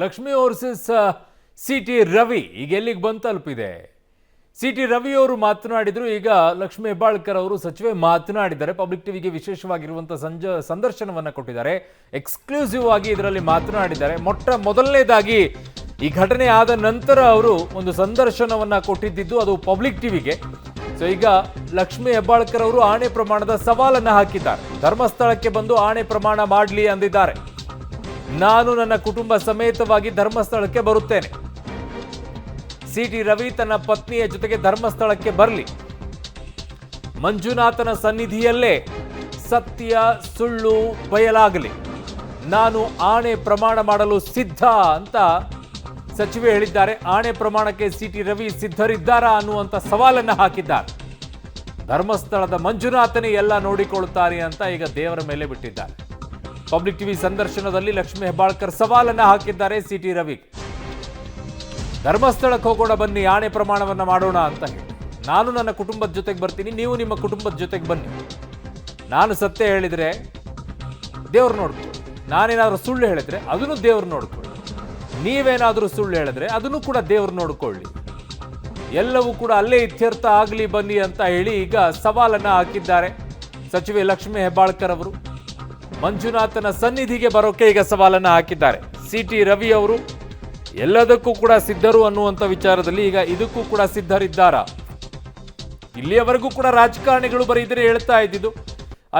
Lakshmi versus C T Ravi ಈಗ ಎಲ್ಲಿಗೆ ಬಂದು ತಲುಪಿದೆ. ಸಿ ಟಿ ರವಿ ಅವರು ಮಾತನಾಡಿದ್ರು. ಈಗ ಲಕ್ಷ್ಮಿ ಹೆಬ್ಬಾಳ್ಕರ್ ಅವರು ಸಚಿವೆ ಮಾತನಾಡಿದ್ದಾರೆ. ಪಬ್ಲಿಕ್ ಟಿವಿಗೆ ವಿಶೇಷವಾಗಿರುವಂಥ ಸಂದರ್ಶನವನ್ನು ಕೊಟ್ಟಿದ್ದಾರೆ. ಎಕ್ಸ್ಕ್ಲೂಸಿವ್ ಆಗಿ ಇದರಲ್ಲಿ ಮಾತನಾಡಿದ್ದಾರೆ. ಮೊದಲನೇದಾಗಿ ಈ ಘಟನೆ ಆದ ನಂತರ ಅವರು ಒಂದು ಸಂದರ್ಶನವನ್ನು ಕೊಟ್ಟಿದ್ದು ಅದು ಪಬ್ಲಿಕ್ ಟಿವಿಗೆ. ಸೊ ಈಗ ಲಕ್ಷ್ಮಿ ಹೆಬ್ಬಾಳ್ಕರ್ ಅವರು ಆಣೆ ಪ್ರಮಾಣದ ಸವಾಲನ್ನು ಹಾಕಿದ್ದಾರೆ. ಧರ್ಮಸ್ಥಳಕ್ಕೆ ಬಂದು ಆಣೆ ಪ್ರಮಾಣ ಮಾಡಲಿ ಅಂದಿದ್ದಾರೆ. ನಾನು ನನ್ನ ಕುಟುಂಬ ಸಮೇತವಾಗಿ ಧರ್ಮಸ್ಥಳಕ್ಕೆ ಬರುತ್ತೇನೆ. ಸಿ ಟಿ ರವಿ ತನ್ನ ಪತ್ನಿಯ ಜೊತೆಗೆ ಧರ್ಮಸ್ಥಳಕ್ಕೆ ಬರಲಿ. ಮಂಜುನಾಥನ ಸನ್ನಿಧಿಯಲ್ಲೇ ಸತ್ಯ ಸುಳ್ಳು ಬಯಲಾಗಲಿ. ನಾನು ಆಣೆ ಪ್ರಮಾಣ ಮಾಡಲು ಸಿದ್ಧ ಅಂತ ಸಚಿವೆ ಹೇಳಿದ್ದಾರೆ. ಆಣೆ ಪ್ರಮಾಣಕ್ಕೆ ಸಿ ಟಿ ರವಿ ಸಿದ್ಧರಿದ್ದಾರಾ ಅನ್ನುವಂಥ ಸವಾಲನ್ನು ಹಾಕಿದ್ದಾರೆ. ಧರ್ಮಸ್ಥಳದ ಮಂಜುನಾಥನೇ ಎಲ್ಲ ನೋಡಿಕೊಳ್ಳುತ್ತಾರೆ ಅಂತ ಈಗ ದೇವರ ಮೇಲೆ ಬಿಟ್ಟಿದ್ದಾರೆ. ಪಬ್ಲಿಕ್ ಟಿವಿ ಸಂದರ್ಶನದಲ್ಲಿ ಲಕ್ಷ್ಮಿ ಹೆಬ್ಬಾಳ್ಕರ್ ಸವಾಲನ್ನು ಹಾಕಿದ್ದಾರೆ ಸಿ ಟಿ ರವಿ. ಧರ್ಮಸ್ಥಳಕ್ಕೆ ಹೋಗೋಣ ಬನ್ನಿ, ಆಣೆ ಪ್ರಮಾಣವನ್ನು ಮಾಡೋಣ ಅಂತ ಹೇಳಿ. ನಾನು ನನ್ನ ಕುಟುಂಬದ ಜೊತೆಗೆ ಬರ್ತೀನಿ, ನೀವು ನಿಮ್ಮ ಕುಟುಂಬದ ಜೊತೆಗೆ ಬನ್ನಿ. ನಾನು ಸತ್ಯ ಹೇಳಿದರೆ ದೇವ್ರು ನೋಡ್ಕೊಳ್ಳಿ, ನಾನೇನಾದರೂ ಸುಳ್ಳು ಹೇಳಿದ್ರೆ ಅದನ್ನು ದೇವ್ರು ನೋಡ್ಕೊಳ್ಳಿ, ನೀವೇನಾದರೂ ಸುಳ್ಳು ಹೇಳಿದ್ರೆ ಅದನ್ನು ಕೂಡ ದೇವ್ರು ನೋಡ್ಕೊಳ್ಳಿ, ಎಲ್ಲವೂ ಕೂಡ ಅಲ್ಲೇ ಇತ್ಯರ್ಥ ಆಗಲಿ ಬನ್ನಿ ಅಂತ ಹೇಳಿ ಈಗ ಸವಾಲನ್ನು ಹಾಕಿದ್ದಾರೆ ಸಚಿವೆ ಲಕ್ಷ್ಮಿ ಹೆಬ್ಬಾಳ್ಕರ್ ಅವರು. ಮಂಜುನಾಥನ ಸನ್ನಿಧಿಗೆ ಬರೋಕೆ ಈಗ ಸವಾಲನ್ನು ಹಾಕಿದ್ದಾರೆ ಸಿ ಟಿ ರವಿ ಅವರು. ಎಲ್ಲದಕ್ಕೂ ಕೂಡ ಸಿದ್ಧರು ಅನ್ನುವಂಥ ವಿಚಾರದಲ್ಲಿ ಈಗ ಇದಕ್ಕೂ ಕೂಡ ಸಿದ್ಧರಿದ್ದಾರಾ? ಇಲ್ಲಿಯವರೆಗೂ ಕೂಡ ರಾಜಕಾರಣಿಗಳು ಬರೀ ಇದ್ರೆ ಹೇಳ್ತಾ ಇದ್ದಿದ್ದು,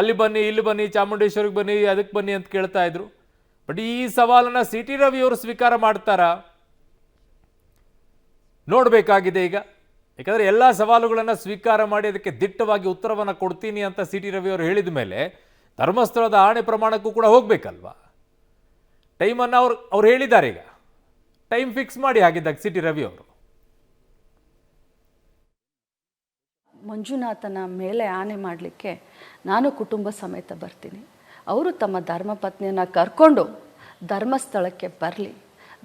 ಅಲ್ಲಿ ಬನ್ನಿ, ಇಲ್ಲಿ ಬನ್ನಿ, ಚಾಮುಂಡೇಶ್ವರಿಗೆ ಬನ್ನಿ, ಅದಕ್ಕೆ ಬನ್ನಿ ಅಂತ ಕೇಳ್ತಾ ಇದ್ರು. ಬಟ್ ಈ ಸವಾಲನ್ನ ಸಿ ಟಿ ರವಿ ಅವರು ಸ್ವೀಕಾರ ಮಾಡ್ತಾರಾ ನೋಡಬೇಕಾಗಿದೆ ಈಗ. ಯಾಕಂದ್ರೆ ಎಲ್ಲ ಸವಾಲುಗಳನ್ನು ಸ್ವೀಕಾರ ಮಾಡಿ ಅದಕ್ಕೆ ದಿಟ್ಟವಾಗಿ ಉತ್ತರವನ್ನು ಕೊಡ್ತೀನಿ ಅಂತ ಸಿ ಟಿ ರವಿ ಅವರು ಹೇಳಿದ ಮೇಲೆ ಧರ್ಮಸ್ಥಳದ ಆಣೆ ಪ್ರಮಾಣಕ್ಕೂ ಕೂಡ ಹೋಗ್ಬೇಕಲ್ವಾ. ಟೈಮನ್ನು ಅವ್ರು ಹೇಳಿದ್ದಾರೆ. ಈಗ ಟೈಮ್ ಫಿಕ್ಸ್ ಮಾಡಿ ಆಗಿದ್ದಾಗ ಸಿ ಟಿ ರವಿ ಅವರು ಮಂಜುನಾಥನ ಮೇಲೆ ಆಣೆ ಮಾಡಲಿಕ್ಕೆ ನಾನು ಕುಟುಂಬ ಸಮೇತ ಬರ್ತೀನಿ. ಅವರು ತಮ್ಮ ಧರ್ಮಪತ್ನಿಯನ್ನು ಕರ್ಕೊಂಡು ಧರ್ಮಸ್ಥಳಕ್ಕೆ ಬರಲಿ.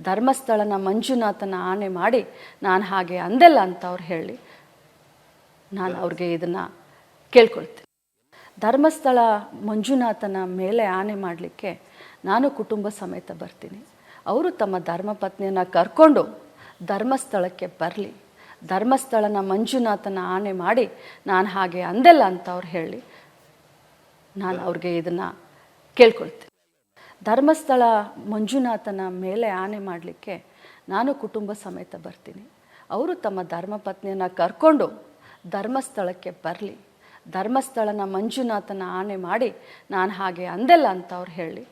ಧರ್ಮಸ್ಥಳನ ಮಂಜುನಾಥನ ಆಣೆ ಮಾಡಿ ನಾನು ಹಾಗೆ ಅಂದೆಲ್ಲ ಅಂತ ಅವ್ರು ಹೇಳಿ ನಾನು ಅವ್ರಿಗೆ ಇದನ್ನು ಕೇಳ್ಕೊಳ್ತೀನಿ. ಧರ್ಮಸ್ಥಳ ಮಂಜುನಾಥನ ಮೇಲೆ ಆಣೆ ಮಾಡಲಿಕ್ಕೆ ನಾನು ಕುಟುಂಬ ಸಮೇತ ಬರ್ತೀನಿ. ಅವರು ತಮ್ಮ ಧರ್ಮಪತ್ನಿಯನ್ನು ಕರ್ಕೊಂಡು ಧರ್ಮಸ್ಥಳಕ್ಕೆ ಬರಲಿ. ಧರ್ಮಸ್ಥಳನ ಮಂಜುನಾಥನ ಆಣೆ ಮಾಡಿ ನಾನು ಹಾಗೆ ಅಂದೆಲ್ಲ ಅಂತ ಅವ್ರು ಹೇಳಿ ನಾನು ಅವ್ರಿಗೆ ಇದನ್ನು ಕೇಳ್ಕೊಳ್ತೀನಿ. ಧರ್ಮಸ್ಥಳ ಮಂಜುನಾಥನ ಮೇಲೆ ಆಣೆ ಮಾಡಲಿಕ್ಕೆ ನಾನು ಕುಟುಂಬ ಸಮೇತ ಬರ್ತೀನಿ. ಅವರು ತಮ್ಮ ಧರ್ಮಪತ್ನಿಯನ್ನು ಕರ್ಕೊಂಡು ಧರ್ಮಸ್ಥಳಕ್ಕೆ ಬರಲಿ. ಧರ್ಮಸ್ಥಳನ ಮಂಜುನಾಥನ ಆಣೆ ಮಾಡಿ ನಾನು ಹಾಗೆ ಅಂದೆಲ್ಲ ಅಂತ ಅವ್ರು ಹೇಳಿ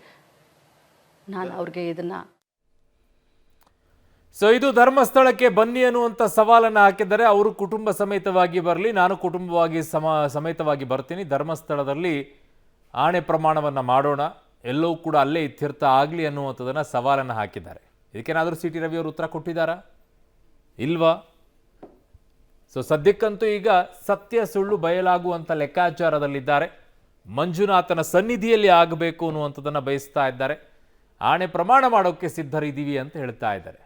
ನಾನು ಅವ್ರಿಗೆ ಇದನ್ನು. ಸೊ ಇದು ಧರ್ಮಸ್ಥಳಕ್ಕೆ ಬನ್ನಿ ಅನ್ನುವಂಥ ಸವಾಲನ್ನು ಹಾಕಿದ್ದಾರೆ. ಅವರು ಕುಟುಂಬ ಸಮೇತವಾಗಿ ಬರಲಿ, ನಾನು ಕುಟುಂಬವಾಗಿ ಸಮೇತವಾಗಿ ಬರ್ತೀನಿ, ಧರ್ಮಸ್ಥಳದಲ್ಲಿ ಆಣೆ ಪ್ರಮಾಣವನ್ನು ಮಾಡೋಣ, ಎಲ್ಲವೂ ಕೂಡ ಅಲ್ಲೇ ಇತ್ಯರ್ಥ ಆಗಲಿ ಅನ್ನುವಂಥದ್ದನ್ನು ಸವಾಲನ್ನು ಹಾಕಿದ್ದಾರೆ. ಇದಕ್ಕೇನಾದರೂ ಸಿ ಟಿ ರವಿ ಅವರು ಉತ್ತರ ಕೊಟ್ಟಿದ್ದಾರಾ ಇಲ್ವಾ? ಸೊ ಸದ್ಯಕ್ಕಂತೂ ಈಗ ಸತ್ಯ ಸುಳ್ಳು ಬಯಲಾಗುವಂಥ ಲೆಕ್ಕಾಚಾರದಲ್ಲಿದ್ದಾರೆ. ಮಂಜುನಾಥನ ಸನ್ನಿಧಿಯಲ್ಲಿ ಆಗಬೇಕು ಅನ್ನುವಂಥದ್ದನ್ನು ಬಯಸ್ತಾ ಇದ್ದಾರೆ. ಆಣೆ ಪ್ರಮಾಣ ಮಾಡೋಕ್ಕೆ ಸಿದ್ಧರಿದ್ದೀವಿ ಅಂತ ಹೇಳ್ತಾ ಇದ್ದಾರೆ.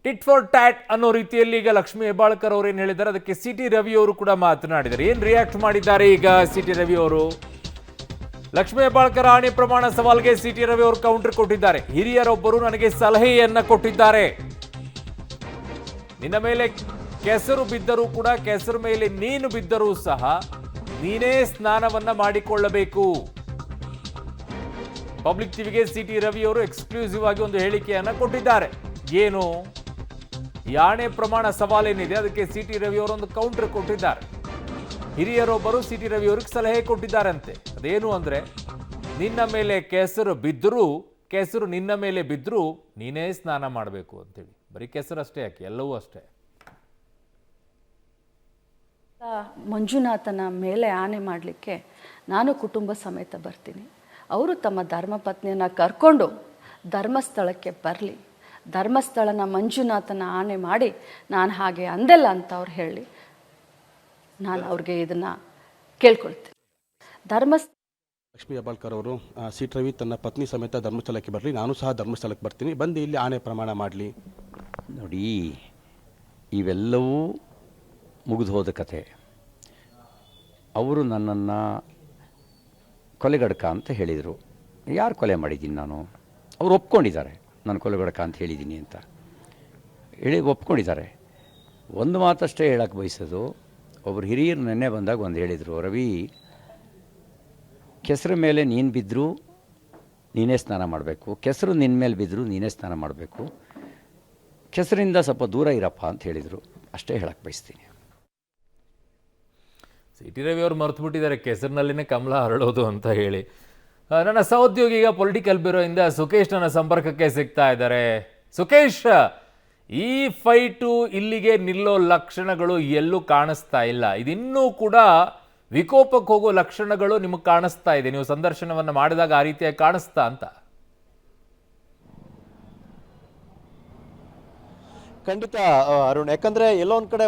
ಟಿಟ್ ಫಾರ್ ಟ್ಯಾಟ್ ಅನ್ನೋ ರೀತಿಯಲ್ಲಿ ಈಗ ಲಕ್ಷ್ಮಿ ಹೆಬ್ಬಾಳ್ಕರ್ ಅವರು ಏನು ಹೇಳಿದ್ದಾರೆ ಅದಕ್ಕೆ ಸಿ ಟಿ ರವಿ ಅವರು ಕೂಡ ಮಾತನಾಡಿದ್ದಾರೆ. ಏನು ರಿಯಾಕ್ಟ್ ಮಾಡಿದ್ದಾರೆ ಈಗ ಸಿ ಟಿ ರವಿ ಅವರು? ಲಕ್ಷ್ಮಿ ಹೆಬ್ಬಾಳ್ಕರ್ ಆಣೆ ಪ್ರಮಾಣ ಸವಾಲ್ಗೆ ಸಿ ಟಿ ರವಿ ಅವರು ಕೌಂಟರ್ ಕೊಟ್ಟಿದ್ದಾರೆ. ಹಿರಿಯರೊಬ್ಬರು ನನಗೆ ಸಲಹೆಯನ್ನ ಕೊಟ್ಟಿದ್ದಾರೆ. ನಿನ್ನ ಮೇಲೆ ಕೆಸರು ಬಿದ್ದರೂ ಕೂಡ, ಕೆಸರು ಮೇಲೆ ನೀನು ಬಿದ್ದರೂ ಸಹ ನೀನೇ ಸ್ನಾನವನ್ನ ಮಾಡಿಕೊಳ್ಳಬೇಕು. ಪಬ್ಲಿಕ್ ಟಿವಿಗೆ ಸಿ ಟಿ ರವಿ ಅವರು ಎಕ್ಸ್ಕ್ಲೂಸಿವ್ ಆಗಿ ಒಂದು ಹೇಳಿಕೆಯನ್ನ ಕೊಟ್ಟಿದ್ದಾರೆ. ಏನು ಈ ಆಣೆ ಪ್ರಮಾಣ ಸವಾಲೇನಿದೆ ಅದಕ್ಕೆ ಸಿ ಟಿ ರವಿ ಅವರು ಒಂದು ಕೌಂಟರ್ ಕೊಟ್ಟಿದ್ದಾರೆ. ಹಿರಿಯರೊಬ್ಬರು ಸಿ ಟಿ ರವಿ ಅವ್ರಿಗೆ ಸಲಹೆ ಕೊಟ್ಟಿದ್ದಾರಂತೆ. ಅದೇನು ಅಂದ್ರೆ, ನಿನ್ನ ಮೇಲೆ ಕೆಸರು ಬಿದ್ದರೂ, ಕೆಸರು ನಿನ್ನ ಮೇಲೆ ಬಿದ್ದರೂ ನೀನೇ ಸ್ನಾನ ಮಾಡಬೇಕು ಅಂತೇಳಿ. ಬರೀ ಕೆಸರು ಅಷ್ಟೇ ಯಾಕೆ, ಎಲ್ಲವೂ ಅಷ್ಟೇ. ಮಂಜುನಾಥನ ಮೇಲೆ ಆಣೆ ಮಾಡಲಿಕ್ಕೆ ನಾನು ಕುಟುಂಬ ಸಮೇತ ಬರ್ತೀನಿ. ಅವರು ತಮ್ಮ ಧರ್ಮಪತ್ನಿಯನ್ನು ಕರ್ಕೊಂಡು ಧರ್ಮಸ್ಥಳಕ್ಕೆ ಬರಲಿ. ಧರ್ಮಸ್ಥಳನ ಮಂಜುನಾಥನ ಆಣೆ ಮಾಡಿ ನಾನು ಹಾಗೆ ಅಂದೆಲ್ಲ ಅಂತ ಅವ್ರು ಹೇಳಿ ನಾನು ಅವ್ರಿಗೆ ಇದನ್ನು ಕೇಳ್ಕೊಳ್ತೀನಿ. ಲಕ್ಷ್ಮಿ ಹೆಬ್ಬಾಳ್ಕರ್ ಅವರು ಸಿ ಟಿ ರವಿ ತನ್ನ ಪತ್ನಿ ಸಮೇತ ಧರ್ಮಸ್ಥಳಕ್ಕೆ ಬರಲಿ, ನಾನು ಸಹ ಧರ್ಮಸ್ಥಳಕ್ಕೆ ಬರ್ತೀನಿ, ಬಂದು ಇಲ್ಲಿ ಆಣೆ ಪ್ರಮಾಣ ಮಾಡಲಿ. ನೋಡಿ, ಇವೆಲ್ಲವೂ ಮುಗಿದು ಹೋದ ಕಥೆ. ಅವರು ನನ್ನನ್ನು ಕೊಲೆಗಡಕ ಅಂತ ಹೇಳಿದರು. ಯಾರು ಕೊಲೆ ಮಾಡಿದ್ದೀನಿ ನಾನು? ಅವರು ಒಪ್ಕೊಂಡಿದ್ದಾರೆ ನಾನು ಕೊಲೆಗಡಕ ಅಂತ ಹೇಳಿದ್ದೀನಿ ಅಂತ ಹೇಳಿ ಒಪ್ಕೊಂಡಿದ್ದಾರೆ. ಒಂದು ಮಾತಷ್ಟೇ ಹೇಳಕ್ಕೆ ಬಯಸೋದು, ಒಬ್ಬರು ಹಿರಿಯರು ನೆನ್ನೆ ಬಂದಾಗ ಒಂದು ಹೇಳಿದರು, ರವಿ, ಕೆಸರು ಮೇಲೆ ನೀನು ಬಿದ್ದರೂ ನೀನೇ ಸ್ನಾನ ಮಾಡಬೇಕು, ಕೆಸರು ನಿನ್ನ ಮೇಲೆ ಬಿದ್ದರೂ ನೀನೇ ಸ್ನಾನ ಮಾಡಬೇಕು, ಕೆಸರಿಂದ ಸ್ವಲ್ಪ ದೂರ ಇರಪ್ಪ ಅಂತ ಹೇಳಿದರು. ಅಷ್ಟೇ ಹೇಳಕ್ಕೆ ಬಯಸ್ತೀನಿ. ಸಿ ಟಿ ರವಿ ಅವರು ಮರೆತು ಬಿಟ್ಟಿದ್ದಾರೆ ಕೆಸರಿನಲ್ಲಿನೇ ಕಮಲ ಹರಳೋದು ಅಂತ ಹೇಳಿ. ನನ್ನ ಸಹೋದ್ಯೋಗಿ ಈಗ ಪೊಲಿಟಿಕಲ್ ಬ್ಯೂರೋಯಿಂದ ಸುಖೇಶ್ ನನ್ನ ಸಂಪರ್ಕಕ್ಕೆ ಸಿಗ್ತಾ ಇದ್ದಾರೆ. ಸುಖೇಶ್, ಈ ಫೈಟು ಇಲ್ಲಿಗೆ ನಿಲ್ಲೋ ಲಕ್ಷಣಗಳು ಎಲ್ಲೂ ಕಾಣಿಸ್ತಾ ಇಲ್ಲ. ಇದಿನ್ನೂ ಕೂಡ ವಿಕೋಪಕ್ಕೆ ಹೋಗೋ ಲಕ್ಷಣಗಳು ನಿಮಗೆ ಕಾಣಿಸ್ತಾ ಇದೆ. ನೀವು ಸಂದರ್ಶನವನ್ನು ಮಾಡಿದಾಗ ಆ ರೀತಿಯಾಗಿ ಕಾಣಿಸ್ತಾ ಅಂತ? ಖಂಡಿತ ಅರುಣ್, ಯಾಕಂದ್ರೆ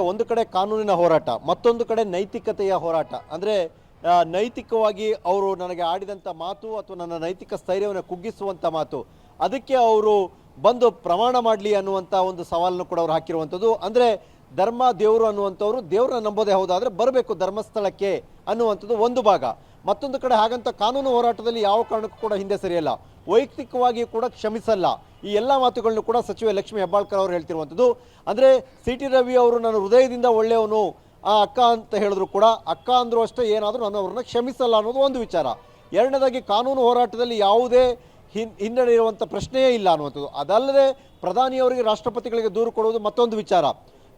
ಒಂದು ಕಡೆ ಕಾನೂನಿನ ಹೋರಾಟ, ಮತ್ತೊಂದು ಕಡೆ ನೈತಿಕತೆಯ ಹೋರಾಟ. ಅಂದ್ರೆ ನೈತಿಕವಾಗಿ ಅವರು ನನಗೆ ಆಡಿದಂಥ ಮಾತು ಅಥವಾ ನನ್ನ ನೈತಿಕ ಸ್ಥೈರ್ಯವನ್ನು ಕುಗ್ಗಿಸುವಂಥ ಮಾತು, ಅದಕ್ಕೆ ಅವರು ಬಂದು ಪ್ರಮಾಣ ಮಾಡಲಿ ಅನ್ನುವಂಥ ಒಂದು ಸವಾಲನ್ನು ಕೂಡ ಅವ್ರು ಹಾಕಿರುವಂಥದ್ದು. ಅಂದರೆ ಧರ್ಮ ದೇವರು ಅನ್ನುವಂಥವ್ರು ದೇವ್ರನ್ನ ನಂಬೋದೇ ಹೌದಾದರೆ ಬರಬೇಕು ಧರ್ಮಸ್ಥಳಕ್ಕೆ ಅನ್ನುವಂಥದ್ದು ಒಂದು ಭಾಗ. ಮತ್ತೊಂದು ಕಡೆ ಹಾಗಂತ ಕಾನೂನು ಹೋರಾಟದಲ್ಲಿ ಯಾವ ಕಾರಣಕ್ಕೂ ಕೂಡ ಹಿಂದೆ ಸರಿಯಲ್ಲ, ವೈಯಕ್ತಿಕವಾಗಿ ಕೂಡ ಕ್ಷಮಿಸಲ್ಲ. ಈ ಎಲ್ಲ ಮಾತುಗಳನ್ನು ಕೂಡ ಸಚಿವೆ ಲಕ್ಷ್ಮೀ ಹೆಬ್ಬಾಳ್ಕರ್ ಅವರು ಹೇಳ್ತಿರುವಂಥದ್ದು. ಅಂದರೆ ಸಿ ಟಿ ರವಿ ಅವರು ನನ್ನ ಹೃದಯದಿಂದ ಒಳ್ಳೆಯವನು ಆ ಅಕ್ಕ ಅಂತ ಹೇಳಿದ್ರು ಕೂಡ, ಅಕ್ಕ ಅಂದರೂ ಅಷ್ಟೇ, ಏನಾದರೂ ನಾನು ಅವ್ರನ್ನ ಕ್ಷಮಿಸಲ್ಲ ಅನ್ನೋದು ಒಂದು ವಿಚಾರ. ಎರಡನೇದಾಗಿ ಕಾನೂನು ಹೋರಾಟದಲ್ಲಿ ಯಾವುದೇ ಹಿನ್ನಡೆ ಇರುವಂಥ ಪ್ರಶ್ನೆಯೇ ಇಲ್ಲ ಅನ್ನುವಂಥದ್ದು. ಅದಲ್ಲದೆ ಪ್ರಧಾನಿಯವರಿಗೆ ರಾಷ್ಟ್ರಪತಿಗಳಿಗೆ ದೂರು ಕೊಡುವುದು ಮತ್ತೊಂದು ವಿಚಾರ.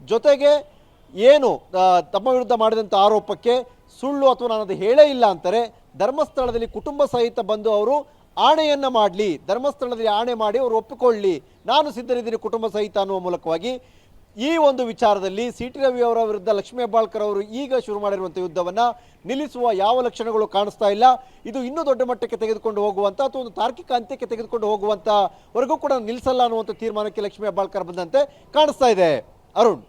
ಜೊತೆಗೆ ಏನು ತಮ್ಮ ವಿರುದ್ಧ ಮಾಡಿದಂಥ ಆರೋಪಕ್ಕೆ ಸುಳ್ಳು ಅಥವಾ ನಾನು ಅದು ಹೇಳೇ ಇಲ್ಲ ಅಂತಾರೆ, ಧರ್ಮಸ್ಥಳದಲ್ಲಿ ಕುಟುಂಬ ಸಹಿತ ಬಂದು ಅವರು ಆಣೆಯನ್ನು ಮಾಡಲಿ, ಧರ್ಮಸ್ಥಳದಲ್ಲಿ ಆಣೆ ಮಾಡಿ ಅವರು ಒಪ್ಪಿಕೊಳ್ಳಿ, ನಾನು ಸಿದ್ಧರಿದ್ದೀನಿ ಕುಟುಂಬ ಸಹಿತ ಅನ್ನುವ ಮೂಲಕವಾಗಿ ಈ ಒಂದು ವಿಚಾರದಲ್ಲಿ ಸಿ ಟಿ ರವಿ ಅವರ ವಿರುದ್ಧ ಲಕ್ಷ್ಮೀ ಹೆಬ್ಬಾಳ್ಕರ್ ಅವರು ಈಗ ಶುರು ಮಾಡಿರುವಂಥ ಯುದ್ಧವನ್ನು ನಿಲ್ಲಿಸುವ ಯಾವ ಲಕ್ಷಣಗಳು ಕಾಣಿಸ್ತಾ ಇಲ್ಲ. ಇದು ಇನ್ನೂ ದೊಡ್ಡ ಮಟ್ಟಕ್ಕೆ ತೆಗೆದುಕೊಂಡು ಹೋಗುವಂಥ ಅಥವಾ ಒಂದು ತಾರ್ಕಿಕ ಅಂತ್ಯಕ್ಕೆ ತೆಗೆದುಕೊಂಡು ಹೋಗುವಂಥವರೆಗೂ ಕೂಡ ನಿಲ್ಲಿಸಲ್ಲ ಅನ್ನುವಂಥ ತೀರ್ಮಾನಕ್ಕೆ ಲಕ್ಷ್ಮೀ ಹೆಬ್ಬಾಳ್ಕರ್ ಬಂದಂತೆ ಕಾಣಿಸ್ತಾ ಇದೆ. Arun,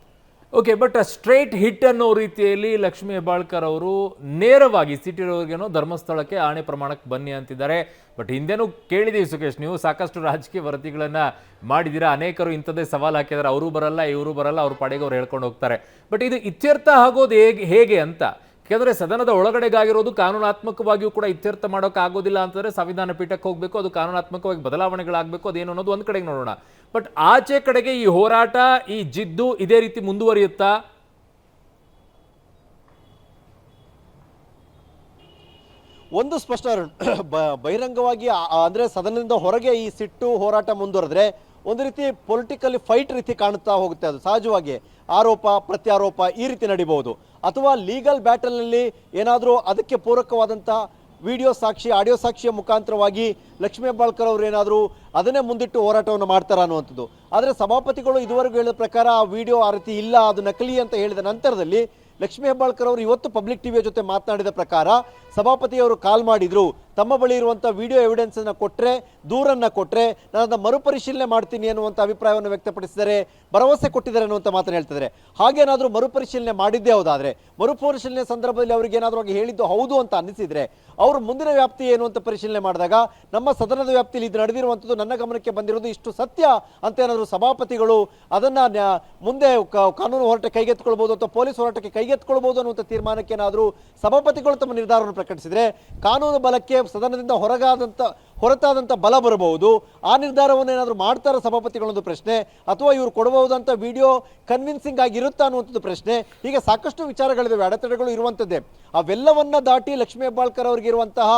okay, but straight hit ಅನ್ನೋ ರೀತಿಯಲ್ಲಿ ಲಕ್ಷ್ಮೀ ಹೆಬ್ಬಾಳ್ಕರ್ ಅವರು ನೇರವಾಗಿ ಸಿ ಟಿ ರವಿಗೇನೋ ಧರ್ಮಸ್ಥಳಕ್ಕೆ ಆಣೆ ಪ್ರಮಾಣಕ್ಕೆ ಬನ್ನಿ ಅಂತಿದ್ದಾರೆ. ಬಟ್ ಹಿಂದೆನೂ ಕೇಳಿದೀವಿ ಸುಖೇಶ್, ನೀವು ಸಾಕಷ್ಟು ರಾಜಕೀಯ ವರದಿಗಳನ್ನು ಮಾಡಿದ್ದೀರಾ, ಅನೇಕರು ಇಂಥದ್ದೇ ಸವಾಲು ಹಾಕಿದ್ದಾರೆ, ಅವರು ಬರಲ್ಲ ಇವರು ಬರಲ್ಲ, ಅವ್ರ ಪಾಡೆಗೆ ಅವ್ರು ಹೇಳ್ಕೊಂಡು ಹೋಗ್ತಾರೆ. ಬಟ್ ಇದು ಇತ್ಯರ್ಥ ಆಗೋದು ಹೇಗೆ ಅಂತ, ಯಾಕೆಂದರೆ ಸದನದ ಒಳಗಡೆಗಾಗಿರೋದು ಕಾನೂನಾತ್ಮಕವಾಗಿಯೂ ಕೂಡ ಇತ್ಯರ್ಥ ಮಾಡೋಕೆ ಆಗೋದಿಲ್ಲ ಅಂತಂದರೆ ಸಂವಿಧಾನ ಪೀಠಕ್ಕೆ ಹೋಗಬೇಕು, ಅದು ಕಾನೂನಾತ್ಮಕವಾಗಿ ಬದಲಾವಣೆಗಳಾಗಬೇಕು, ಅದೇನು ಅನ್ನೋದು ಒಂದು ಕಡೆಗೆ ನೋಡೋಣ. ಬಟ್ ಆಚೆ ಕಡೆಗೆ ಈ ಹೋರಾಟ, ಈ ಜಿದ್ದು ಇದೇ ರೀತಿ ಮುಂದುವರಿಯುತ್ತಾ? ಒಂದು ಸ್ಪಷ್ಟ ಬಹಿರಂಗವಾಗಿ ಅಂದರೆ ಸದನದಿಂದ ಹೊರಗೆ ಈ ಸಿಟ್ಟು ಹೋರಾಟ ಮುಂದುವರೆದ್ರೆ ಒಂದು ರೀತಿ ಪೊಲಿಟಿಕಲಿ ಫೈಟ್ ರೀತಿ ಕಾಣುತ್ತಾ ಹೋಗುತ್ತೆ. ಅದು ಸಹಜವಾಗಿ ಆರೋಪ ಪ್ರತ್ಯಾರೋಪ ಈ ರೀತಿ ನಡೀಬಹುದು, ಅಥವಾ ಲೀಗಲ್ ಬ್ಯಾಟಲ್ನಲ್ಲಿ ಏನಾದರೂ ಅದಕ್ಕೆ ಪೂರಕವಾದಂಥ ವಿಡಿಯೋ ಸಾಕ್ಷಿ ಆಡಿಯೋ ಸಾಕ್ಷಿಯ ಮುಖಾಂತರವಾಗಿ ಲಕ್ಷ್ಮೀ ಹೆಬ್ಬಾಳ್ಕರ್ ಅವರು ಏನಾದರೂ ಅದನ್ನೇ ಮುಂದಿಟ್ಟು ಹೋರಾಟವನ್ನು ಮಾಡ್ತಾರೆ ಅನ್ನುವಂಥದ್ದು. ಆದರೆ ಸಭಾಪತಿಗಳು ಇದುವರೆಗೂ ಹೇಳಿದ ಪ್ರಕಾರ ಆ ವಿಡಿಯೋ ಆ ರೀತಿ ಇಲ್ಲ, ಅದು ನಕಲಿ ಅಂತ ಹೇಳಿದ ನಂತರದಲ್ಲಿ ಲಕ್ಷ್ಮೀ ಹೆಬ್ಬಾಳ್ಕರ್ ಅವರು ಇವತ್ತು ಪಬ್ಲಿಕ್ ಟಿವಿಯ ಜೊತೆ ಮಾತನಾಡಿದ ಪ್ರಕಾರ ಸಭಾಪತಿಯವರು ಕಾಲ್ ಮಾಡಿದ್ರು, ತಮ್ಮ ಬಳಿ ಇರುವಂಥ ವಿಡಿಯೋ ಎವಿಡೆನ್ಸನ್ನು ಕೊಟ್ಟರೆ, ದೂರನ್ನು ಕೊಟ್ಟರೆ ನಾನು ಅದನ್ನು ಮರುಪರಿಶೀಲನೆ ಮಾಡ್ತೀನಿ ಅನ್ನುವಂಥ ಅಭಿಪ್ರಾಯವನ್ನು ವ್ಯಕ್ತಪಡಿಸಿದರೆ, ಭರವಸೆ ಕೊಟ್ಟಿದ್ದಾರೆ ಅನ್ನುವಂಥ ಮಾತನ್ನು ಹೇಳ್ತಿದ್ದಾರೆ. ಹಾಗೇನಾದರೂ ಮರುಪರಿಶೀಲನೆ ಮಾಡಿದ್ದೇ ಹೌದಾದರೆ, ಮರುಪರಿಶೀಲನೆ ಸಂದರ್ಭದಲ್ಲಿ ಅವ್ರಿಗೆ ಏನಾದರೂ ಹೇಳಿದ್ದು ಹೌದು ಅಂತ ಅನ್ನಿಸಿದರೆ ಅವರು ಮುಂದಿನ ವ್ಯಾಪ್ತಿ ಏನು ಅಂತ ಪರಿಶೀಲನೆ ಮಾಡಿದಾಗ ನಮ್ಮ ಸದನದ ವ್ಯಾಪ್ತಿಯಲ್ಲಿ ಇದು ನಡೆದಿರುವಂಥದ್ದು ನನ್ನ ಗಮನಕ್ಕೆ ಬಂದಿರೋದು ಇಷ್ಟು ಸತ್ಯ ಅಂತ ಏನಾದರೂ ಸಭಾಪತಿಗಳು ಅದನ್ನು ಮುಂದೆ ಕಾನೂನು ಹೋರಾಟ ಕೈಗೆತ್ತಿಕೊಳ್ಬೋದು ಅಥವಾ ಪೊಲೀಸ್ ಹೋರಾಟಕ್ಕೆ ಕೈಗೆತ್ತಿಕೊಳ್ಬೋದು ಅನ್ನುವಂಥ ತೀರ್ಮಾನಕ್ಕೆ ಏನಾದರೂ ಸಭಾಪತಿಗಳು ತಮ್ಮ ನಿರ್ಧಾರವನ್ನು ಪ್ರಕಟಿಸಿದರೆ ಕಾನೂನು ಬಲಕ್ಕೆ ಸದನದಿಂದ ಹೊರತಾದಂಥ ಬಲ ಬರಬಹುದು. ಆ ನಿರ್ಧಾರವನ್ನು ಏನಾದರೂ ಮಾಡ್ತಾರ ಸಭಾಪತಿಗಳೊಂದು ಪ್ರಶ್ನೆ, ಅಥವಾ ಇವರು ಕೊಡಬಹುದಂತ ವಿಡಿಯೋ ಕನ್ವಿನ್ಸಿಂಗ್ ಆಗಿರುತ್ತಾ ಅನ್ನುವಂಥದ್ದು ಪ್ರಶ್ನೆ. ಹೀಗೆ ಸಾಕಷ್ಟು ವಿಚಾರಗಳಿವೆ, ಅಡೆತಡೆಗಳು ಇರುವಂಥದ್ದೇ. ಅವೆಲ್ಲವನ್ನ ದಾಟಿ ಲಕ್ಷ್ಮೀ ಹೆಬ್ಬಾಳ್ಕರ್ ಅವರಿಗೆ ಇರುವಂತಹ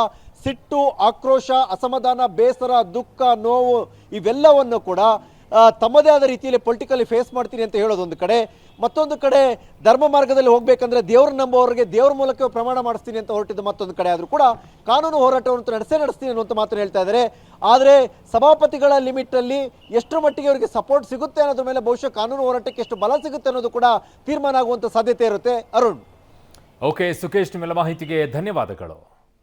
ಸಿಟ್ಟು, ಆಕ್ರೋಶ, ಅಸಮಾಧಾನ, ಬೇಸರ, ದುಃಖ, ನೋವು ಇವೆಲ್ಲವನ್ನು ಕೂಡ ತಮ್ಮದೇ ಆದ ರೀತಿಯಲ್ಲಿ ಪೊಲಿಟಿಕಲಿ ಫೇಸ್ ಮಾಡ್ತೀನಿ ಅಂತ ಹೇಳೋದು ಒಂದು ಕಡೆ. ಮತ್ತೊಂದು ಕಡೆ ಧರ್ಮ ಮಾರ್ಗದಲ್ಲಿ ಹೋಗಬೇಕಂದ್ರೆ ದೇವ್ರ ನಂಬೋರಿಗೆ ದೇವ್ರ ಮೂಲಕ ಪ್ರಮಾಣ ಮಾಡಿಸ್ತೀನಿ ಅಂತ ಹೊರಟಿದ್ದು ಮತ್ತೊಂದು ಕಡೆ ಆದರೂ ಕೂಡ ಕಾನೂನು ಹೋರಾಟವನ್ನು ನಡೆಸ್ತೀನಿ ಅನ್ನುವಂಥ ಮಾತನ್ನು ಹೇಳ್ತಾ ಇದ್ದಾರೆ. ಆದರೆ ಸಭಾಪತಿಗಳ ಲಿಮಿಟಲ್ಲಿ ಎಷ್ಟರ ಮಟ್ಟಿಗೆ ಅವರಿಗೆ ಸಪೋರ್ಟ್ ಸಿಗುತ್ತೆ ಅನ್ನೋದ್ರ ಮೇಲೆ ಬಹುಶಃ ಕಾನೂನು ಹೋರಾಟಕ್ಕೆ ಎಷ್ಟು ಬಲ ಸಿಗುತ್ತೆ ಅನ್ನೋದು ಕೂಡ ತೀರ್ಮಾನ ಆಗುವಂಥ ಸಾಧ್ಯತೆ ಇರುತ್ತೆ. ಅರುಣ್, ಓಕೆ ಸುಖೇಶ್, ನಿಮ್ಮೆಲ್ಲ ಮಾಹಿತಿಗೆ ಧನ್ಯವಾದಗಳು.